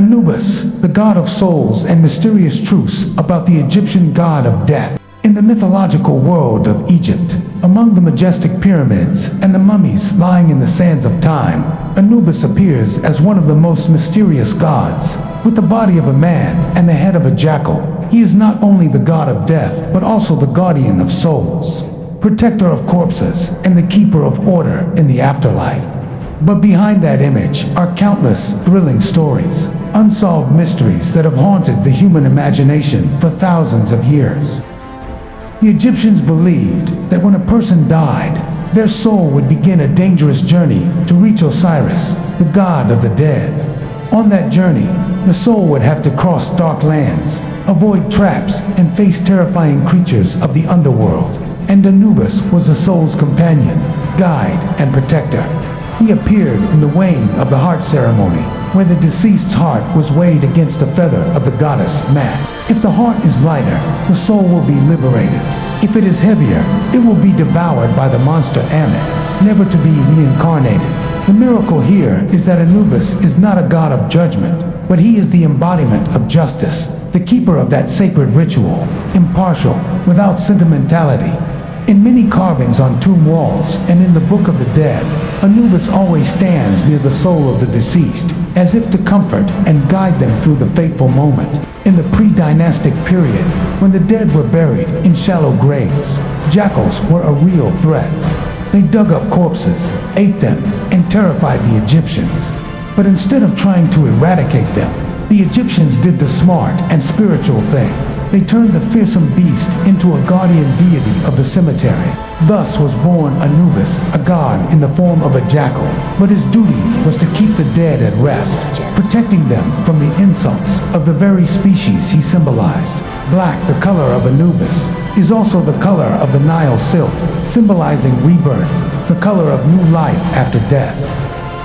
Anubis, the god of souls and mysterious truths about the Egyptian god of death. In the mythological world of Egypt, among the majestic pyramids and the mummies lying in the sands of time, Anubis appears as one of the most mysterious gods. With the body of a man and the head of a jackal, he is not only the god of death, but also the guardian of souls, protector of corpses, and the keeper of order in the afterlife. But behind that image are countless thrilling stories, unsolved mysteries that have haunted the human imagination for thousands of years. The Egyptians believed that when a person died, their soul would begin a dangerous journey to reach Osiris, the god of the dead. On that journey, the soul would have to cross dark lands, avoid traps, and face terrifying creatures of the underworld. And Anubis was the soul's companion, guide, and protector. He appeared in the weighing of the heart ceremony, where the deceased's heart was weighed against the feather of the goddess Mat. If the heart is lighter, the soul will be liberated. If it is heavier, it will be devoured by the monster Ammit, never to be reincarnated. The miracle here is that Anubis is not a god of judgment, but he is the embodiment of justice, the keeper of that sacred ritual, impartial, without sentimentality. In many carvings on tomb walls and in the Book of the Dead, Anubis always stands near the soul of the deceased, as if to comfort and guide them through the fateful moment. In the pre-dynastic period, when the dead were buried in shallow graves, jackals were a real threat. They dug up corpses, ate them, and terrified the Egyptians. But instead of trying to eradicate them, the Egyptians did the smart and spiritual thing. They turned the fearsome beast into a guardian deity of the cemetery. Thus was born Anubis, a god in the form of a jackal, but his duty was to keep the dead at rest, protecting them from the insults of the very species he symbolized. Black, the color of Anubis, is also the color of the Nile silt, symbolizing rebirth, the color of new life after death.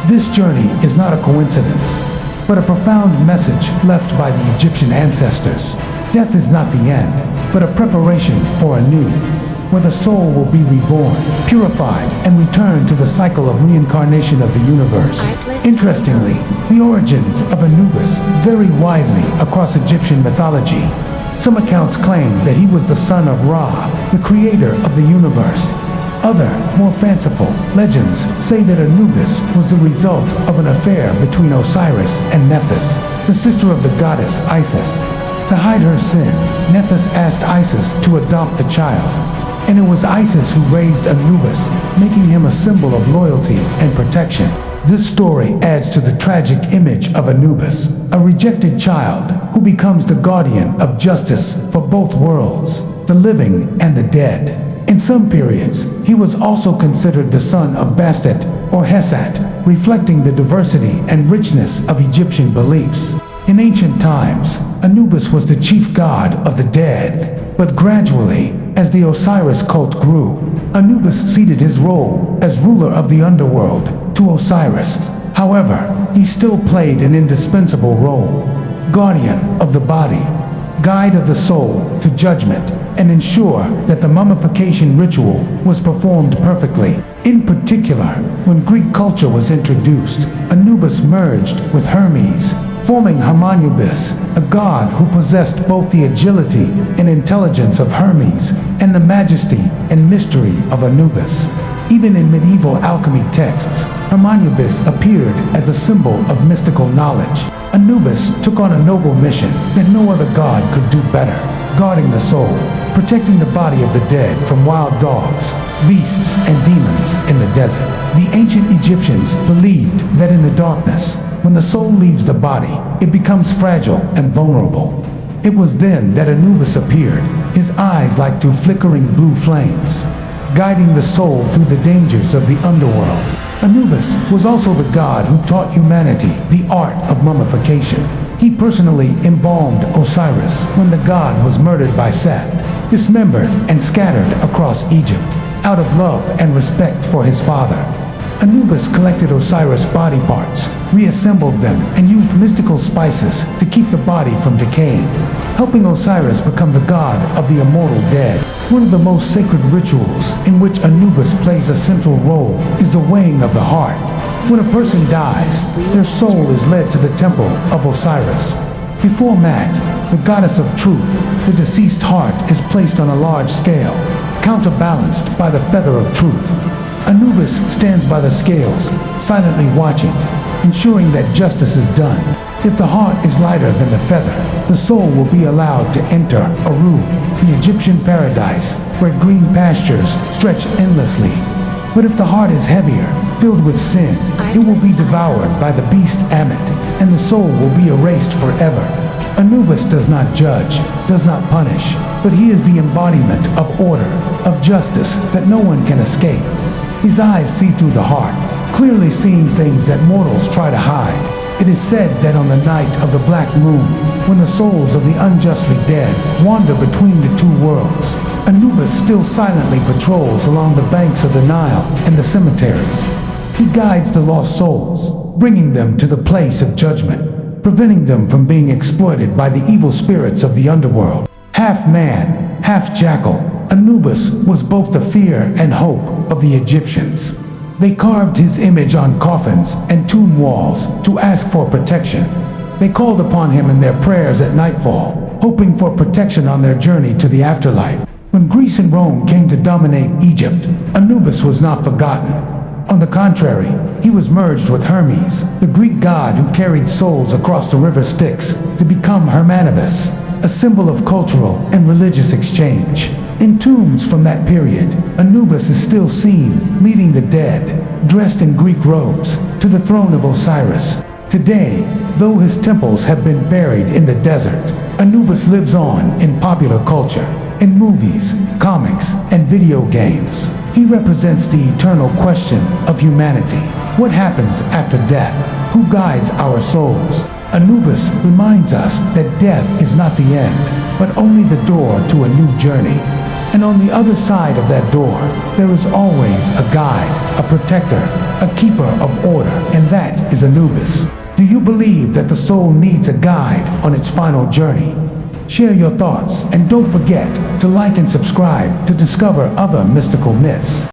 This journey is not a coincidence, but a profound message left by the Egyptian ancestors. Death is not the end, but a preparation for a new, where the soul will be reborn, purified, and return to the cycle of reincarnation of the universe. Interestingly, the origins of Anubis vary widely across Egyptian mythology. Some accounts claim that he was the son of Ra, the creator of the universe. Other, more fanciful, legends say that Anubis was the result of an affair between Osiris and Nephthys, the sister of the goddess Isis. To hide her sin, Nephthys asked Isis to adopt the child, and it was Isis who raised Anubis, making him a symbol of loyalty and protection. This story adds to the tragic image of Anubis, a rejected child who becomes the guardian of justice for both worlds, the living and the dead. In some periods, he was also considered the son of Bastet or Hesat, reflecting the diversity and richness of Egyptian beliefs. In ancient times, Anubis was the chief god of the dead, but gradually, as the Osiris cult grew, Anubis ceded his role as ruler of the underworld to Osiris. However, he still played an indispensable role, guardian of the body, guide of the soul to judgment, and ensure that the mummification ritual was performed perfectly. In particular, when Greek culture was introduced, Anubis merged with Hermes, forming Anubis, a god who possessed both the agility and intelligence of Hermes and the majesty and mystery of Anubis. Even in medieval alchemy texts, Anubis appeared as a symbol of mystical knowledge. Anubis took on a noble mission that no other god could do better, guarding the soul, protecting the body of the dead from wild dogs, beasts, and demons in the desert. The ancient Egyptians believed that in the darkness, when the soul leaves the body, it becomes fragile and vulnerable. It was then that Anubis appeared, his eyes like two flickering blue flames, guiding the soul through the dangers of the underworld. Anubis was also the god who taught humanity the art of mummification. He personally embalmed Osiris when the god was murdered by Seth, dismembered and scattered across Egypt, out of love and respect for his father. Anubis collected Osiris' body parts, reassembled them, and used mystical spices to keep the body from decaying, helping Osiris become the god of the immortal dead. One of the most sacred rituals in which Anubis plays a central role is the weighing of the heart. When a person dies, their soul is led to the temple of Osiris. Before Mat, the goddess of truth, the deceased heart is placed on a large scale, counterbalanced by the feather of truth. Anubis stands by the scales, silently watching, ensuring that justice is done. If the heart is lighter than the feather, the soul will be allowed to enter Aru, the Egyptian paradise, where green pastures stretch endlessly. But if the heart is heavier, filled with sin, it will be devoured by the beast Ammit, and the soul will be erased forever. Anubis does not judge, does not punish, but he is the embodiment of order, of justice that no one can escape. His eyes see through the heart, clearly seeing things that mortals try to hide. It is said that on the night of the black moon, when the souls of the unjustly dead wander between the two worlds, Anubis still silently patrols along the banks of the Nile and the cemeteries. He guides the lost souls, bringing them to the place of judgment, preventing them from being exploited by the evil spirits of the underworld. Half man, half jackal, Anubis was both the fear and hope of the Egyptians. They carved his image on coffins and tomb walls to ask for protection. They called upon him in their prayers at nightfall, hoping for protection on their journey to the afterlife. When Greece and Rome came to dominate Egypt, Anubis was not forgotten. On the contrary, he was merged with Hermes, the Greek god who carried souls across the river Styx to become Hermanubis, a symbol of cultural and religious exchange. In tombs from that period, Anubis is still seen leading the dead, dressed in Greek robes, to the throne of Osiris. Today, though his temples have been buried in the desert, Anubis lives on in popular culture. In movies, comics, and video games, he represents the eternal question of humanity. What happens after death? Who guides our souls? Anubis reminds us that death is not the end, but only the door to a new journey. And on the other side of that door, there is always a guide, a protector, a keeper of order, and that is Anubis. Do you believe that the soul needs a guide on its final journey? Share your thoughts, and don't forget to like and subscribe to discover other mystical myths.